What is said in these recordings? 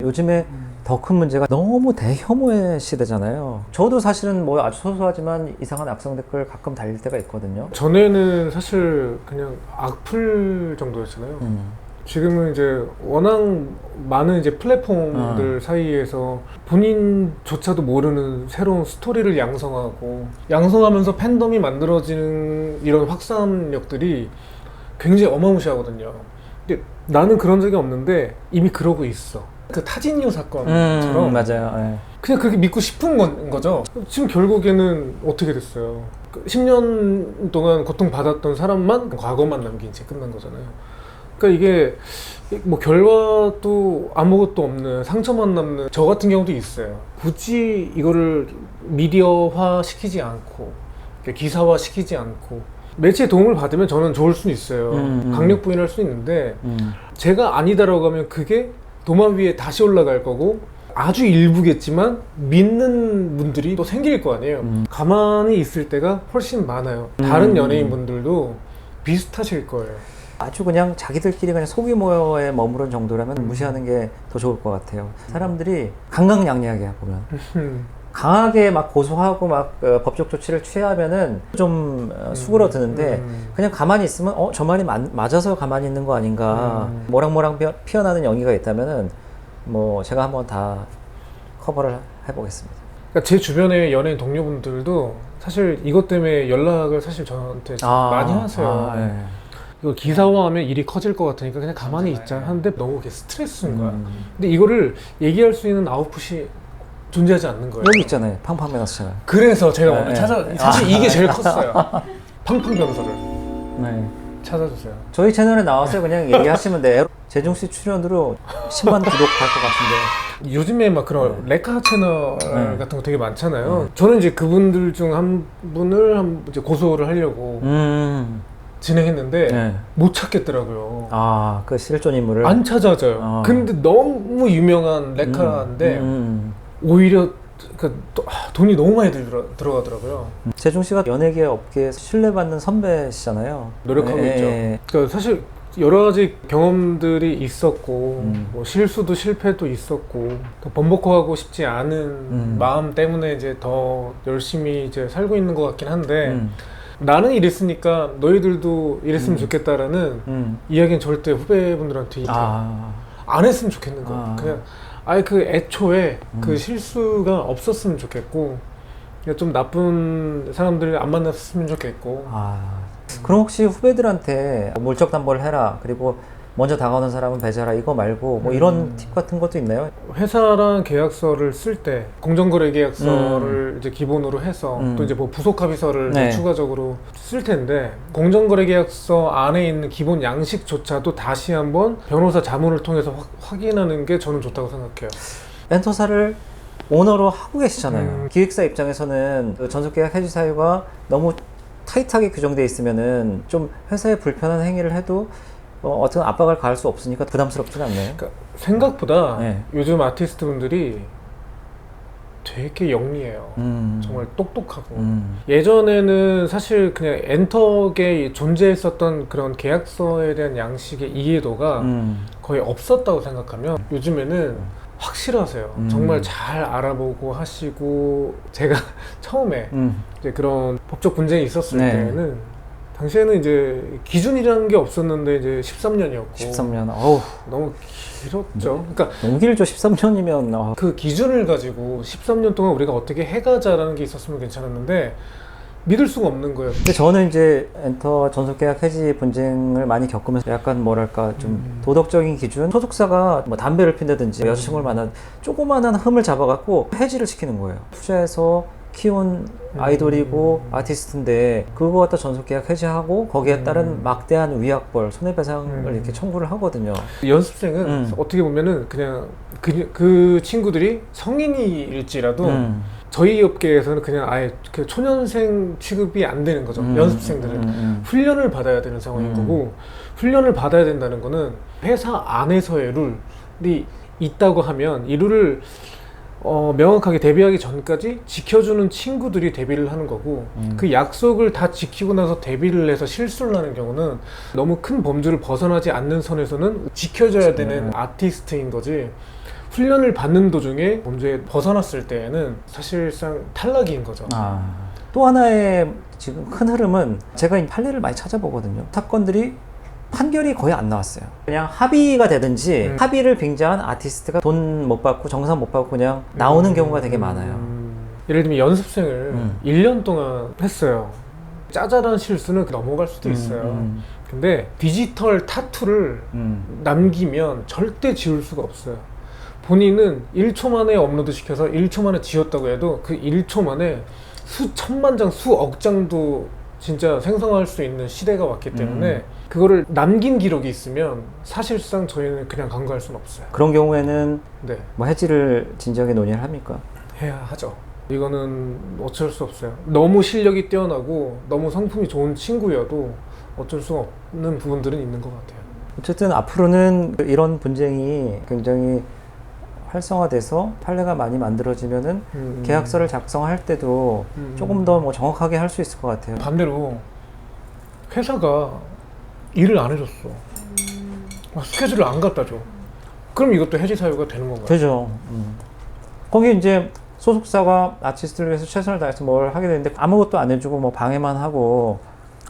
요즘에 더 큰 문제가 너무 대혐오의 시대잖아요. 저도 사실은 뭐 아주 소소하지만 이상한 악성 댓글 가끔 달릴 때가 있거든요. 전에는 사실 그냥 악플 정도였잖아요. 지금은 이제 워낙 많은 이제 플랫폼들 사이에서 본인조차도 모르는 새로운 스토리를 양성하면서 팬덤이 만들어지는 이런 확산력들이 굉장히 어마무시하거든요. 근데 나는 그런 적이 없는데 이미 그러고 있어. 그 타진유 사건처럼 맞아요. 네. 그냥 그렇게 믿고 싶은 거죠. 지금 결국에는 어떻게 됐어요? 10년 동안 고통받았던 사람만 과거만 남긴 채 끝난 거잖아요. 그러니까 이게 뭐 결과도 아무것도 없는 상처만 남는 저 같은 경우도 있어요. 굳이 이거를 미디어화 시키지 않고 기사화 시키지 않고 매체의 도움을 받으면 저는 좋을 수는 있어요. 강력 부인할 수 있는데 제가 아니다라고 하면 그게 도마 위에 다시 올라갈 거고 아주 일부겠지만 믿는 분들이 또 생길 거 아니에요. 가만히 있을 때가 훨씬 많아요. 다른 연예인분들도 비슷하실 거예요. 아주 그냥 자기들끼리 그냥 소규모에 머무른 정도라면 무시하는 게 더 좋을 것 같아요. 사람들이 강강약약해 보면 강하게 막 고소하고 막 법적 조치를 취하면은 좀 수그러드는데 그냥 가만히 있으면 저 말이 맞아서 가만히 있는 거 아닌가 모락모락 피어나는 연기가 있다면은 뭐 제가 한번 다 커버를 해보겠습니다. 그러니까 제 주변의 연예인 동료분들도 사실 이것 때문에 연락을 사실 저한테 많이 하세요. 네. 이거 기사화하면 일이 커질 것 같으니까 그냥 가만히 있자 하는데 너무 그게 스트레스인 거야. 근데 이거를 얘기할 수 있는 아웃풋이 존재하지 않는 거예요. 여기 있잖아요. 팡팡 변호사가. 그래서 제가 오늘 사실 이게 제일 컸어요. 팡팡 변호사를 찾아주세요. 저희 채널에 나와서 그냥 얘기하시면 돼요. 재중씨 출연으로 10만 구독 갈 것 같은데. 요즘에 막 그런 레카 채널 같은 거 되게 많잖아요. 저는 이제 그분들 중 한 분을 이제 고소를 하려고 진행했는데 못 찾겠더라고요. 그 실존 인물을 안 찾아져요. 근데 너무 유명한 레카인데 오히려 돈이 너무 많이 들어가더라고요. 재중 씨가 연예계 업계에서 신뢰받는 선배시잖아요. 노력하고 있죠. 그러니까 사실 여러 가지 경험들이 있었고 뭐 실수도 실패도 있었고 더 번복하고 싶지 않은 마음 때문에 이제 더 열심히 이제 살고 있는 것 같긴 한데 나는 이랬으니까 너희들도 이랬으면 좋겠다라는 이야기는 절대 후배분들한테 안 했으면 좋겠는 거예요. 그냥 아예 그 애초에 그 실수가 없었으면 좋겠고 좀 나쁜 사람들 안 만났으면 좋겠고. 그럼 혹시 후배들한테 물적 담보를 해라, 그리고 먼저 다가오는 사람은 배제하라, 이거 말고 뭐 이런 팁 같은 것도 있나요? 회사랑 계약서를 쓸 때 공정거래 계약서를 이제 기본으로 해서 또 이제 뭐 부속 합의서를 뭐 추가적으로 쓸 텐데 공정거래 계약서 안에 있는 기본 양식조차도 다시 한번 변호사 자문을 통해서 확인하는 게 저는 좋다고 생각해요. 엔터사를 오너로 하고 계시잖아요. 기획사 입장에서는 그 전속계약 해지 사유가 너무 타이트하게 규정되어 있으면은 좀 회사에 불편한 행위를 해도 어떤 압박을 가할 수 없으니까 부담스럽지는 않나요? 그러니까 생각보다 요즘 아티스트 분들이 되게 영리해요. 정말 똑똑하고. 예전에는 사실 그냥 엔터계 존재했었던 그런 계약서에 대한 양식의 이해도가 거의 없었다고 생각하면 요즘에는 확실하세요. 정말 잘 알아보고 하시고 제가 처음에 이제 그런 법적 분쟁이 있었을 때는 당시에는 이제 기준이라는 게 없었는데 이제 13년이었고 13년, 어우 너무 길었죠. 그러니까 너무 길죠. 13년이면 그 기준을 가지고 13년 동안 우리가 어떻게 해가자라는 게 있었으면 괜찮았는데 믿을 수가 없는 거예요. 근데 저는 이제 엔터 전속계약 해지 분쟁을 많이 겪으면서 약간 뭐랄까 좀 도덕적인 기준, 소속사가 뭐 담배를 핀다든지 여자친구를 만난 조그마한 흠을 잡아갖고 해지를 시키는 거예요. 투자해서 키운 아이돌이고 아티스트인데 그거 갖다 전속계약 해지하고 거기에 따른 막대한 위약벌, 손해배상을 이렇게 청구를 하거든요. 연습생은 어떻게 보면은 그냥 그 친구들이 성인일지라도 저희 업계에서는 그냥 아예 그 초년생 취급이 안 되는 거죠. 연습생들은 훈련을 받아야 되는 상황인 거고, 훈련을 받아야 된다는 거는 회사 안에서의 룰이 있다고 하면 이 룰을 명확하게 데뷔하기 전까지 지켜주는 친구들이 데뷔를 하는 거고 그 약속을 다 지키고 나서 데뷔를 해서 실수를 하는 경우는 너무 큰 범주를 벗어나지 않는 선에서는 지켜줘야 되는 아티스트인 거지 훈련을 받는 도중에 범죄에 벗어났을 때에는 사실상 탈락인 거죠. 또 하나의 지금 큰 흐름은 제가 이 판례를 많이 찾아보거든요. 사건들이 판결이 거의 안 나왔어요. 그냥 합의가 되든지 합의를 빙자한 아티스트가 돈 못 받고 정산 못 받고 그냥 나오는 경우가 되게 많아요. 예를 들면 연습생을 1년 동안 했어요. 짜잘한 실수는 넘어갈 수도 있어요. 근데 디지털 타투를 남기면 절대 지울 수가 없어요. 본인은 1초 만에 업로드 시켜서 1초 만에 지웠다고 해도 그 1초 만에 수천만 장, 수억 장도 진짜 생성할 수 있는 시대가 왔기 때문에 그거를 남긴 기록이 있으면 사실상 저희는 그냥 간과할 수는 없어요. 그런 경우에는 네, 뭐 해지를 진지하게 논의를 합니까? 해야 하죠. 이거는 어쩔 수 없어요. 너무 실력이 뛰어나고 너무 성품이 좋은 친구여도 어쩔 수 없는 부분들은 있는 것 같아요. 어쨌든 앞으로는 이런 분쟁이 굉장히 활성화돼서 판례가 많이 만들어지면은 계약서를 작성할 때도 조금 더 뭐 정확하게 할 수 있을 것 같아요. 반대로 회사가 일을 안 해줬어. 스케줄을 안 갖다 줘. 그럼 이것도 해지 사유가 되는 건가요? 되죠. 거기 이제 소속사가 아티스트를 위해서 최선을 다해서 뭘 하게 되는데 아무것도 안 해주고 뭐 방해만 하고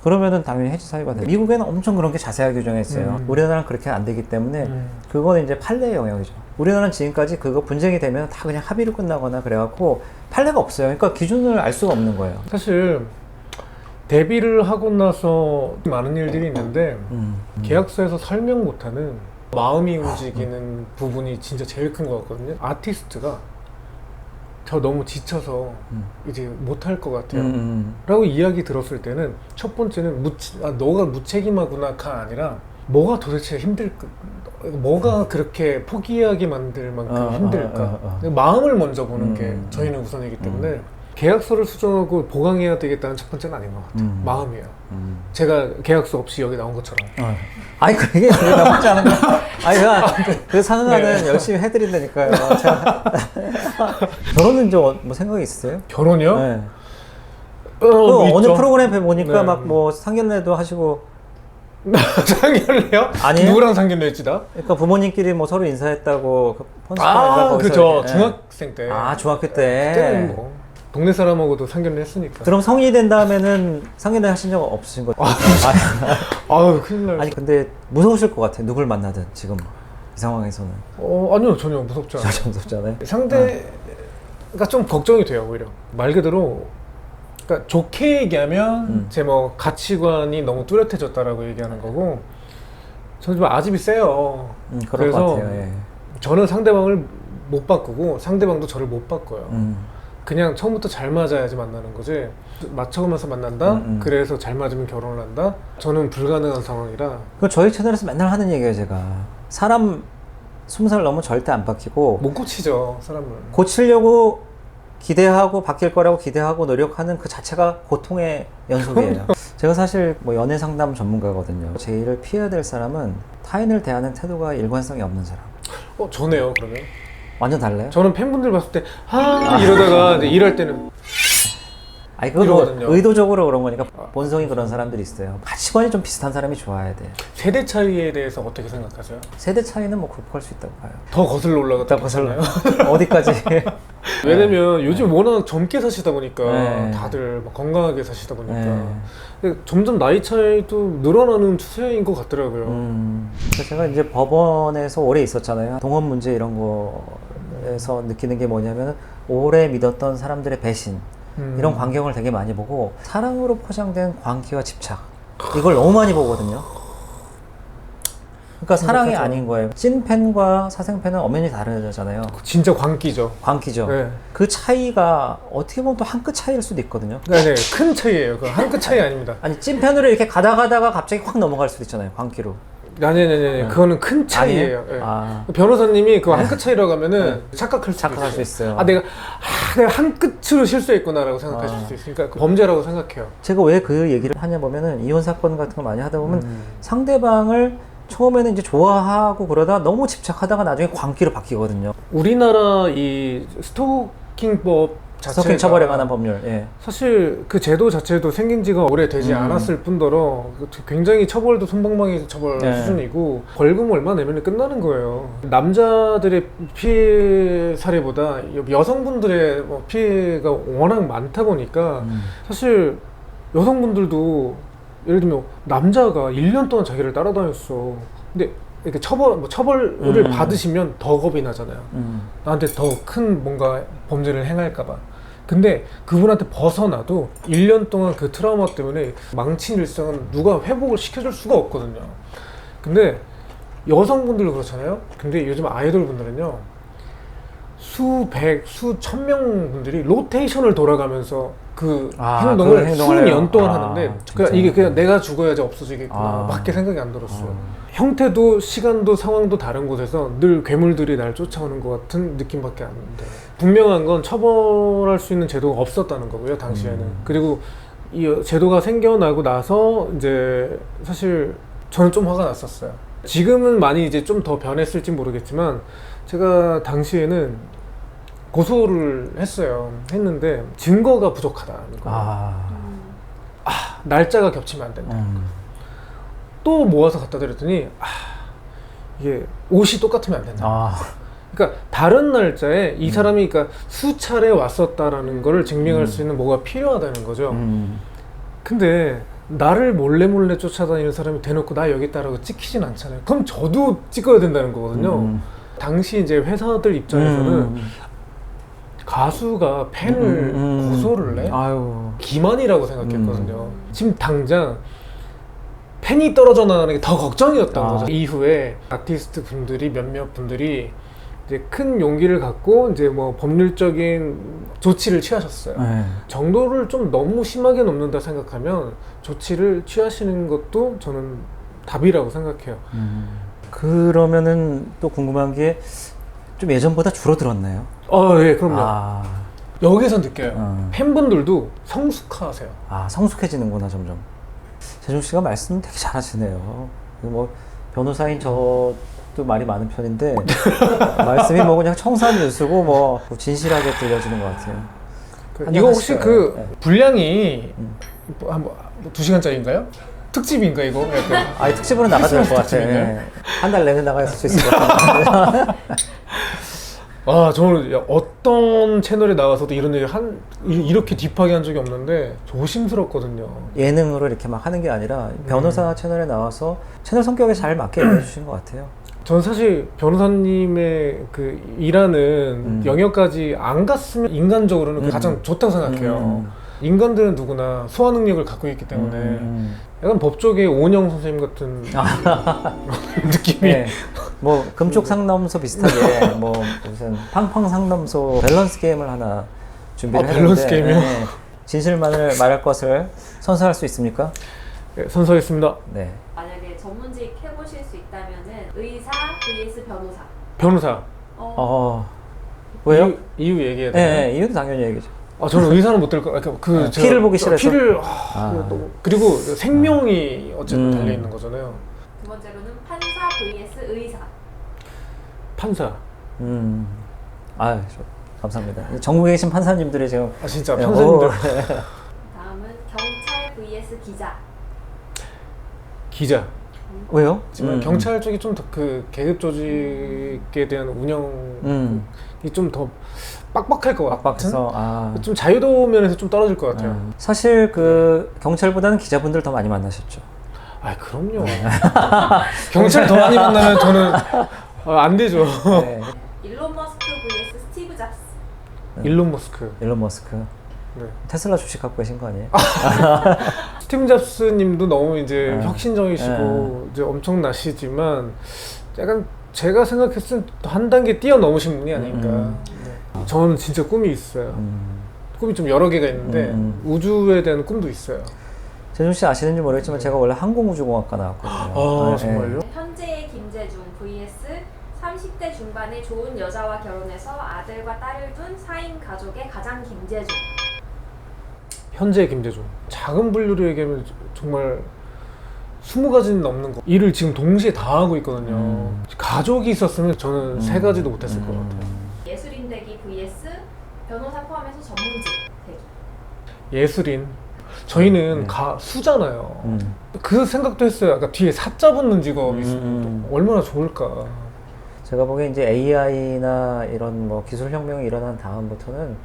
그러면은 당연히 해지 사유가 돼요. 미국에는 엄청 그런 게 자세하게 규정해 있어요. 우리나라는 그렇게 안 되기 때문에 그거는 이제 판례의 영역이죠. 우리나라는 지금까지 그거 분쟁이 되면 다 그냥 합의로 끝나거나 그래갖고 판례가 없어요. 그러니까 기준을 알 수가 없는 거예요. 사실 데뷔를 하고 나서 많은 일들이 있는데 계약서에서 설명 못하는 마음이 움직이는 부분이 진짜 제일 큰 것 같거든요. 아티스트가 저 너무 지쳐서 이제 못할 것 같아요 라고 이야기 들었을 때는 첫 번째는 너가 무책임하구나가 아니라 뭐가 도대체 힘들까, 뭐가 그렇게 포기하게 만들 만큼 힘들까, 마음을 먼저 보는 게 저희는 우선이기 때문에 계약서를 수정하고 보강해야 되겠다는 첫 번째는 아닌 것 같아요. 마음이에요. 제가 계약서 없이 여기 나온 것처럼. 아니 그게 나쁘지 않은 거. 아니 그 상응하는 열심히 해드린다니까요. 제가 결혼은 좀 뭐 생각이 있으세요? 결혼이요? 네. 뭐 어느 있죠. 프로그램에 보니까 네. 막 뭐 상견례도 하시고. 상견례요? 아니에요? 누구랑 상견례했지 나? 그러니까 부모님끼리 뭐 서로 인사했다고 그 폰스타인가 거기서 그죠. 이렇게, 중학생 때. 중학교 때. 그때는 뭐 동네 사람하고도 상견례 했으니까. 그럼 성인이 된 다음에는 상견례 하신 적 없으신 거죠? 아유 큰일 날. 아니 근데 무서우실 것 같아요. 누굴 만나든 지금 이 상황에서는. 아니요 전혀 무섭지 않아요. 전혀 무섭잖아요. 상대가 좀 걱정이 돼요 오히려. 말 그대로. 그러니까 좋게 얘기하면 제 뭐 가치관이 너무 뚜렷해졌다라고 얘기하는 거고, 저는 좀 아집이 세요. 그럴 것 그래서 같아요. 예. 저는 상대방을 못 바꾸고 상대방도 저를 못 바꿔요. 그냥 처음부터 잘 맞아야지 만나는 거지. 맞춰가면서 만난다? 그래서 잘 맞으면 결혼을 한다? 저는 불가능한 상황이라. 그 저희 채널에서 맨날 하는 얘기예요, 제가. 사람 20살 넘으면 절대 안 바뀌고 못 고치죠, 사람을. 고치려고 기대하고 바뀔 거라고 기대하고 노력하는 그 자체가 고통의 연속이에요. 제가 사실 뭐 연애 상담 전문가거든요. 제일 피해야 될 사람은 타인을 대하는 태도가 일관성이 없는 사람. 저네요, 그러면. 완전 달라요? 저는 팬분들 봤을 때 이러다가 이제 일할 때는 아니 그거 이러거든요. 의도적으로 그런 거니까 본성이 그런 사람들이 있어요. 가치관이 좀 비슷한 사람이 좋아야 돼. 세대 차이에 대해서 어떻게 생각하세요? 세대 차이는 뭐 극복할 수 있다고 봐요. 더 거슬러 올라갔다고 하잖아요. 어디까지? 왜냐면 요즘 워낙 젊게 사시다 보니까 네. 다들 막 건강하게 사시다 보니까 네. 근데 점점 나이 차이도 늘어나는 추세인 것 같더라고요. 그래서 제가 이제 법원에서 오래 있었잖아요. 동업 문제 이런 거에서 느끼는 게 뭐냐면 오래 믿었던 사람들의 배신 이런 광경을 되게 많이 보고 사랑으로 포장된 광기와 집착 이걸 너무 많이 보거든요. 그러니까 사랑이 아닌 거예요. 찐팬과 사생팬은 엄연히 다르잖아요. 진짜 광기죠. 광기죠. 네. 그 차이가 어떻게 보면 또 한 끗 차이일 수도 있거든요. 네네, 큰 차이예요. 그 한 끗 차이 아닙니다. 아니 찐팬으로 이렇게 가다가 갑자기 확 넘어갈 수도 있잖아요. 광기로. 아니, 그거는 큰 차이예요. 네. 아. 변호사님이 그거 한 끗 차이라고 하면은 착각할 수도 있어요. 내가 한 끝으로 실수했구나라고 생각하실 수 있으니까 범죄라고 생각해요. 제가 왜 그 얘기를 하냐 보면은 이혼 사건 같은 거 많이 하다 보면 상대방을 처음에는 이제 좋아하고 그러다 너무 집착하다가 나중에 광기로 바뀌거든요. 우리나라 이 스토킹법 스토킹 처벌에 관한 법률. 예. 사실 그 제도 자체도 생긴 지가 오래되지 않았을 뿐더러 굉장히 처벌도 솜방망이 처벌 수준이고 벌금 얼마 내면 끝나는 거예요. 남자들의 피해 사례보다 여성분들의 피해가 워낙 많다 보니까 사실 여성분들도 예를 들면 남자가 1년 동안 자기를 따라다녔어. 근데 이렇게 처벌을 받으시면 더 겁이 나잖아요. 나한테 더 큰 뭔가 범죄를 행할까봐. 근데 그분한테 벗어나도 1년 동안 그 트라우마 때문에 망친 일상은 누가 회복을 시켜줄 수가 없거든요. 근데 여성분들도 그렇잖아요. 근데 요즘 아이돌 분들은요, 수백, 수천 명 분들이 로테이션을 돌아가면서 그 행동을 수년 동안 하는데, 그러니까 이게 그냥 내가 죽어야지 없어지겠구나 밖에 생각이 안 들었어요. 형태도 시간도 상황도 다른 곳에서 늘 괴물들이 날 쫓아오는 것 같은 느낌밖에 안 들어요. 분명한 건 처벌할 수 있는 제도가 없었다는 거고요, 당시에는. 그리고 이 제도가 생겨나고 나서 이제 사실 저는 좀 화가 났었어요. 지금은 많이 이제 좀 더 변했을지 모르겠지만 제가 당시에는 고소를 했는데 증거가 부족하다는 거예요. 날짜가 겹치면 안 된다. 또 모아서 갖다 드렸더니 이게 옷이 똑같으면 안 된다. 그러니까 다른 날짜에 이 사람이 그러니까 수차례 왔었다라는 거를 증명할 수 있는 뭐가 필요하다는 거죠. 근데 나를 몰래 쫓아다니는 사람이 대놓고 나 여기 있다라고 찍히진 않잖아요. 그럼 저도 찍어야 된다는 거거든요. 당시 이제 회사들 입장에서는 가수가 팬을 고소를 해? 기만이라고 생각했거든요. 지금 당장 팬이 떨어져 나가는 게 더 걱정이었던 거죠. 이후에 아티스트 분들이 몇몇 분들이 이제 큰 용기를 갖고 이제 뭐 법률적인 조치를 취하셨어요. 정도를 좀 너무 심하게 넘는다 생각하면 조치를 취하시는 것도 저는 답이라고 생각해요. 그러면은 또 궁금한 게 좀 예전보다 줄어들었나요? 예, 그럼요. 여기서 느껴요. 팬분들도 성숙하세요. 성숙해지는구나, 점점. 재중 씨가 말씀 되게 잘하시네요. 뭐 변호사인 저도 말이 많은 편인데 말씀이 뭐 그냥 청산유수고 뭐 진실하게 들려지는 것 같아요. 이거 혹시 그 분량이 한 2시간짜리인가요? 특집인가 이거? 약간. 특집으로 나가도 될 것 같아요. 한 달 내내 나갈 수 있을 것 같아요. 저는 어떤 채널에 나가서도 이런 얘기 이렇게 딥하게 한 적이 없는데 조심스럽거든요. 예능으로 이렇게 막 하는 게 아니라 변호사 채널에 나와서 채널 성격에 잘 맞게 얘기해 주신 것 같아요. 전 사실 변호사님의 그 일하는 영역까지 안 갔으면 인간적으로는 가장 좋다고 생각해요. 인간들은 누구나 소화 능력을 갖고 있기 때문에 약간 법조계 오은영 선생님 같은 느낌이 뭐 금쪽 상담소 비슷하게 뭐 무슨 팡팡 상담소 밸런스 게임을 하나 준비를 했는데 밸런스 게임이요? 진실만을 말할 것을 선서할 수 있습니까? 선서했습니다. 만약에 전문직 해보실 수 있다면은 의사 vs 변호사. 변호사. 왜요? 이유 얘기해야 돼요? 이유도 당연히 얘기죠. 저는 의사는 못 될 것 같아요. 피를 보기 싫어서? 피를 그리고 생명이 어쨌든 달려 있는 거잖아요. 두 번째로는 판사 vs 의사. 판사. 감사합니다. 전국에 계신 판사님들이 지금 진짜 판사님들. 다음은 경찰 vs 기자. 기자. 왜요? 경찰 쪽이 좀 더 그 계급 조직에 대한 운영이 좀 더 빡빡할 것 같은? 빡빡해서 좀 자유도 면에서 좀 떨어질 것 같아요. 사실 그 경찰보다는 기자분들 더 많이 만나셨죠. 그럼요. 경찰 더 많이 만나면 저는 안 되죠. 일론 머스크 vs 스티브 잡스. 일론 머스크. 테슬라 주식 갖고 계신 거 아니에요? 스티브 잡스님도 너무 이제 혁신적이시고 이제 엄청나시지만 약간 제가 생각했을 때 한 단계 뛰어넘으신 분이 아닌가. 저는 진짜 꿈이 있어요. 꿈이 좀 여러 개가 있는데 우주에 대한 꿈도 있어요. 재중 씨 아시는지 모르겠지만 제가 원래 항공우주공학과 나왔거든요. 정말요? 현재의 김재중 vs 30대 중반의 좋은 여자와 결혼해서 아들과 딸을 둔 4인 가족의 가장 김재중. 현재의 김재중. 작은 분류로 얘기하면 정말 20가지는 넘는 거. 일을 지금 동시에 다 하고 있거든요. 가족이 있었으면 저는 3가지도 못했을 것 같아요. 예술인대기 vs 변호사 포함해서 전문직 대기. 예술인. 저희는 네. 가수잖아요. 그 생각도 했어요. 아까 뒤에 사자 붙는 직업이 있으면 또 얼마나 좋을까. 제가 보기엔 이제 AI나 이런 뭐 기술 혁명이 일어난 다음부터는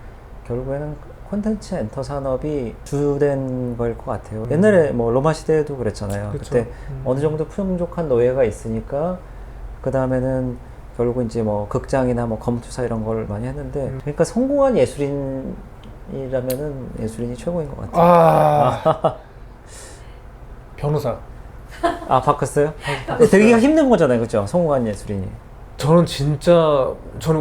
결국에는 콘텐츠 엔터 산업이 주된 걸 것 같아요. 옛날에 뭐 로마 시대에도 그랬잖아요. 그쵸. 그때 어느 정도 풍족한 노예가 있으니까 그 다음에는 결국 이제 뭐 극장이나 뭐 검투사 이런 걸 많이 했는데 그러니까 성공한 예술인이라면은 예술인이 최고인 것 같아요. 아, 변호사. 아 바꿨어요? 되기가 힘든 거잖아요, 그렇죠? 성공한 예술인이. 저는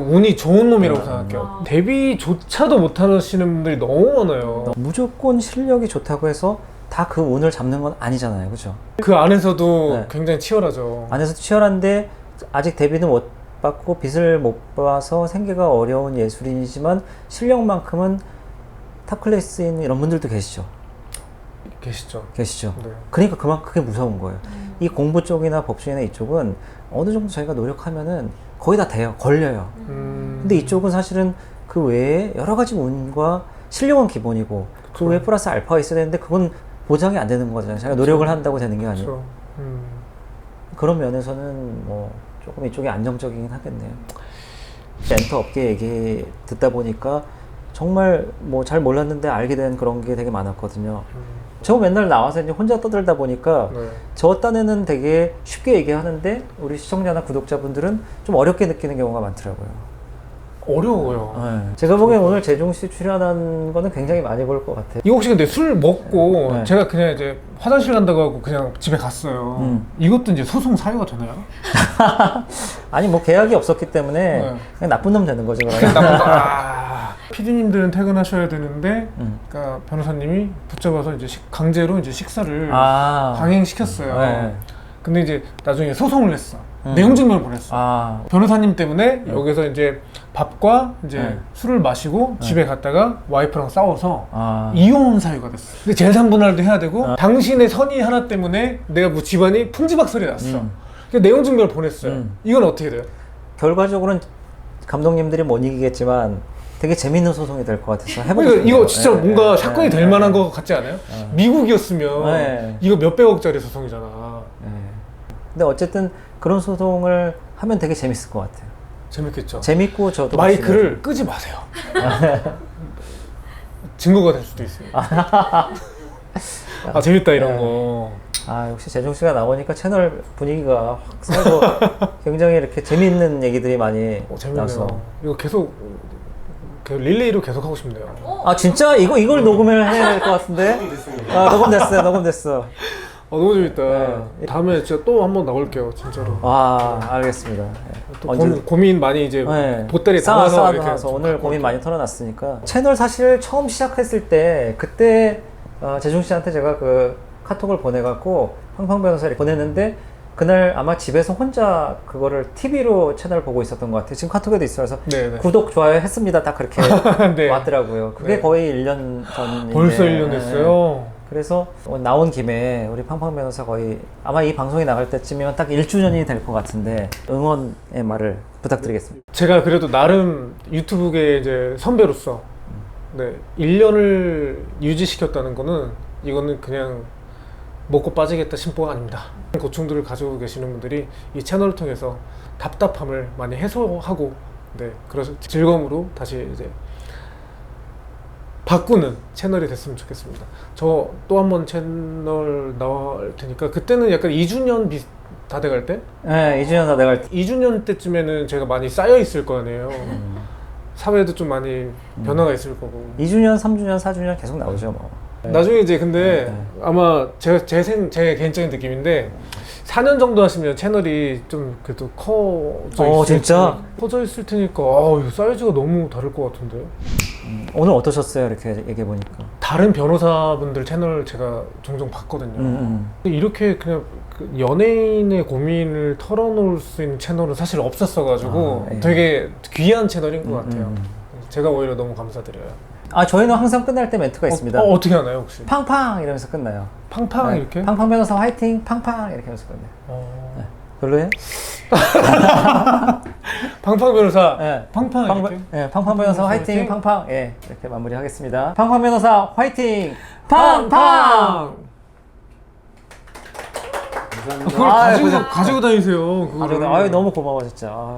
운이 좋은 놈이라고 생각해요. 아. 데뷔조차도 못하시는 분들이 너무 많아요. 무조건 실력이 좋다고 해서 다 그 운을 잡는 건 아니잖아요, 그렇죠? 그 안에서도 네. 굉장히 치열하죠. 안에서도 치열한데 아직 데뷔는 못 받고 빚을 못 봐서 생계가 어려운 예술인이지만 실력만큼은 탑 클래스인 이런 분들도 계시죠. 계시죠. 계시죠. 네. 그러니까 그만큼 그게 무서운 거예요. 이 공부 쪽이나 법 쪽이나 이쪽은 어느 정도 저희가 노력하면은 거의 다 돼요. 걸려요. 근데 이쪽은 사실은 그 외에 여러 가지 운과 실력은 기본이고 그 외에 플러스 알파가 있어야 되는데 그건 보장이 안 되는 거잖아요. 자기가 노력을 한다고 되는 게 아니고. 그렇죠. 그런 면에서는 뭐 조금 이쪽이 안정적이긴 하겠네요. 엔터 업계 얘기 듣다 보니까 정말 뭐 잘 몰랐는데 알게 된 그런 게 되게 많았거든요. 저 맨날 나와서 이제 혼자 떠들다 보니까 네. 저 딴에는 되게 쉽게 얘기하는데 우리 시청자나 구독자분들은 좀 어렵게 느끼는 경우가 많더라고요. 어려워요. 네. 제가 보기엔 오늘 재중 씨 출연한 거는 굉장히 많이 볼 것 같아요. 이거 혹시 근데 술 먹고 네. 제가 그냥 이제 화장실 간다고 하고 그냥 집에 갔어요. 이것도 이제 소송 사유가 되나요? 아니 뭐 계약이 없었기 때문에 네. 그냥 나쁜 놈 되는 거죠. 그냥 나보다 PD님들은 퇴근하셔야 되는데, 음. 그러니까 변호사님이 붙잡아서 이제 강제로 이제 식사를 아, 강행시켰어요. 네. 근데 이제 나중에 소송을 했어. 내용 증명을 보냈어. 아, 변호사님 때문에 여기서 이제 밥과 이제 네. 술을 마시고 집에 갔다가 와이프랑 싸워서 아. 이혼 사유가 됐어. 근데 재산분할도 해야 되고 당신의 선의 하나 때문에 내가 뭐 집안이 풍지박설이 났어. 그래서 내용 증명을 보냈어요. 이건 어떻게 돼요? 결과적으로는 감독님들이 못 이기겠지만 되게 재밌는 소송이 될 것 같아서 해보고 그러니까 싶네요. 이거 진짜 예, 뭔가 예, 사건이 예, 될 예, 만한 예. 거 같지 않아요? 미국이었으면 네. 이거 몇백억짜리 소송이잖아. 예. 근데 어쨌든 그런 소송을 하면 되게 재밌을 것 같아요. 재밌겠죠. 재밌고 저도 마이크를 끄지 마세요. 증거가 될 수도 있어요. 아 재밌다 이런 거. 아 역시 재종 씨가 나오니까 채널 분위기가 확 살고 굉장히 이렇게 재밌는 얘기들이 많이 재밌네요. 나서. 이거 계속 릴레이로 계속 하고 싶네요. 아 진짜 이걸 녹음을 해야 될 것 같은데? 아 녹음됐어. 너무 재밌다. 네. 다음에 진짜 또 한번 나올게요, 진짜로. 아 알겠습니다. 또 고민 많이 이제 네. 보따리 담아서 이렇게 쌓아서 오늘 고민 많이 털어놨으니까 채널 사실 처음 시작했을 때 그때 재중 씨한테 제가 그 카톡을 보내갖고 황팡 변호사를 보냈는데 그날 아마 집에서 혼자 그거를 TV로 채널 보고 있었던 것 같아요. 지금 카톡에도 있어서 네네. 구독 좋아요 했습니다. 딱 그렇게 네. 왔더라고요. 그게 네. 거의 1년 전인데 벌써 1년 됐어요. 그래서 나온 김에 우리 팡팡 변호사 거의 아마 이 방송이 나갈 때쯤이면 딱 1주년이 될 것 같은데 응원의 말을 부탁드리겠습니다. 제가 그래도 나름 유튜브계 이제 선배로서 1년을 유지시켰다는 거는 이거는 그냥 먹고 빠지겠다 심보가 아닙니다. 고충들을 가지고 계시는 분들이 이 채널을 통해서 답답함을 많이 해소하고 그래서 즐거움으로 다시 이제 바꾸는 채널이 됐으면 좋겠습니다. 저 또 한 번 채널 나올 테니까 그때는 약간 2주년 다 돼갈 때? 네, 2주년 다 돼갈 때 2주년 때쯤에는 제가 많이 쌓여 있을 거 아니에요. 사회도 좀 많이 변화가 있을 거고. 2주년, 3주년, 4주년 계속 나오죠 뭐. 나중에 이제 근데 아마 제 개인적인 느낌인데 4년 정도 하시면 채널이 좀 그래도 커져 있을 진짜? 커져 있을 테니까 이거 사이즈가 너무 다를 것 같은데. 오늘 어떠셨어요? 이렇게 얘기해 보니까. 다른 변호사분들 채널 제가 종종 봤거든요. 이렇게 그냥 그 연예인의 고민을 털어놓을 수 있는 채널은 사실 없었어가지고 예. 되게 귀한 채널인 것 같아요. 제가 오히려 너무 감사드려요. 저희는 항상 끝날 때 멘트가 있습니다. 어떻게 하나요 혹시? 팡팡 이러면서 끝나요. 팡팡 네. 이렇게? 팡팡 변호사 화이팅 팡팡 이렇게 하면서 끝나요. 어... 별로예요? 팡팡 변호사. 예. 팡팡 이렇게? 팡팡 변호사 화이팅, 화이팅. 팡팡. 예, 이렇게 마무리하겠습니다. 팡팡 변호사 화이팅, 팡팡. 팡팡. 그걸 가지고 다니세요. 그거를. 아유, 너무 고마워 진짜. 아유.